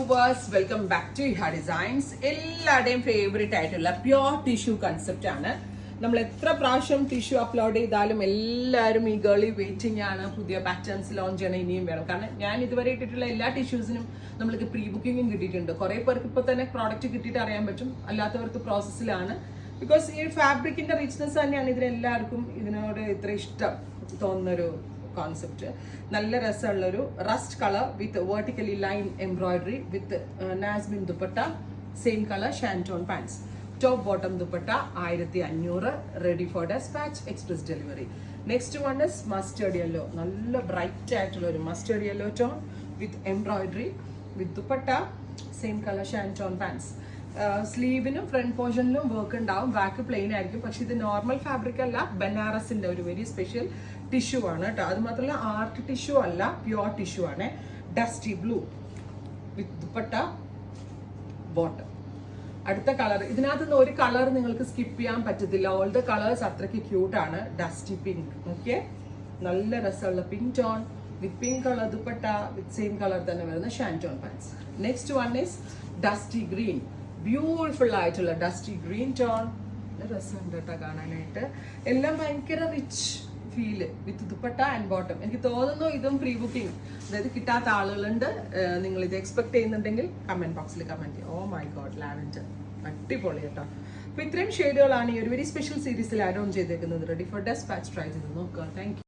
Viewers, welcome back to ഇഹ designs. എല്ലാവരുടെയും favourite ആയിട്ടുള്ള പ്യോർ ടിഷ്യൂ കൺസെപ്റ്റ് ആണ്. നമ്മൾ എത്ര പ്രാവശ്യം ടിഷ്യൂ അപ്ലോഡ് ചെയ്താലും എല്ലാവരും ഈ ഗേളി വെയിറ്റിംഗ് ആണ്. പുതിയ പാറ്റേൺസ് ലോഞ്ച് ചെയ്യണം, ഇനിയും വേണം. കാരണം ഞാൻ ഇതുവരെ ഇട്ടിട്ടുള്ള എല്ലാ ടിഷ്യൂസിനും നമ്മൾക്ക് പ്രീ ബുക്കിങ്ങും കിട്ടിയിട്ടുണ്ട്. കുറെ പേർക്ക് ഇപ്പോൾ തന്നെ പ്രോഡക്റ്റ് കിട്ടിയിട്ട് അറിയാൻ പറ്റും, അല്ലാത്തവർക്ക് പ്രോസസ്സിലാണ്. ബിക്കോസ് ഈ ഫാബ്രിക്കിന്റെ റിച്ച്നെസ് തന്നെയാണ് ഇതിനെല്ലാവർക്കും ഇതിനോട് ഇത്ര ഇഷ്ടം തോന്നുന്നൊരു കോൺസെപ്റ്റ്. നല്ല രസമുള്ളൊരു rust colour with vertically line embroidery with നാസ്മിൻ dupatta, same colour shantoon pants, top bottom dupatta 1500, ready for despatch, express delivery. Next one is mustard yellow. നല്ല ബ്രൈറ്റ് ആയിട്ടുള്ള ഒരു mustard yellow tone with embroidery with dupatta, same colour shantoon pants. സ്ലീവിനും front പോർഷനിലും work ഉണ്ടാവും, back plain ആയിരിക്കും. പക്ഷെ ഇത് normal fabric അല്ല, ബനാറസിന്റെ ഒരു വെരി സ്പെഷ്യൽ ടിഷ്യൂ ആണ് കേട്ടോ. അത് മാത്രമല്ല ആർട്ട് ടിഷ്യൂ അല്ല, പ്യുവർ ടിഷ്യൂ ആണ്. ഡസ്റ്റി ബ്ലൂ വിത്ത് ദുപ്പട്ട, ബോട്ടം. അടുത്ത കളർ, ഇതിനകത്ത് നിന്ന് ഒരു കളർ നിങ്ങൾക്ക് സ്കിപ്പ് ചെയ്യാൻ പറ്റത്തില്ല. ഓൾ ദ കളേഴ്സ് അത്രയ്ക്ക് ക്യൂട്ടാണ്. ഡസ്റ്റി പിങ്ക്, ഓക്കെ, നല്ല രസമുള്ള pink tone with pink colour dupatta with same colour തന്നെ വരുന്ന shantoon pants. Next one is dusty green, beautiful ആയിട്ടുള്ള ഡസ്റ്റി ഗ്രീൻ ടോൺ. രസമുണ്ട് കേട്ടോ കാണാനായിട്ട്. എല്ലാം ഭയങ്കര rich feel with dupatta and bottom. എനിക്ക് തോന്നുന്നു ഇതും പ്രീ ബുക്കിംഗ്, അതായത് കിട്ടാത്ത ആളുകളുണ്ട്. നിങ്ങൾ ഇത് എക്സ്പെക്ട് ചെയ്യുന്നുണ്ടെങ്കിൽ കമന്റ് ബോക്സിൽ കമന്റ് ചെയ്യും. ഓ മൈ ഗോഡ്, ലാവൻഡർ അടിപൊളി കേട്ടോ. അപ്പൊ ഇത്രയും ഷെയ്ഡുകളാണ് ഈ ഒരു വെരി സ്പെഷ്യൽ സീരീസിൽ ആഡ് ഓൺ ചെയ്തേക്കുന്നത്. റെഡി ഫോർ ഡെസ്പാച്ച് ട്രൈ ചെയ്ത് നോക്കുക. Thank you.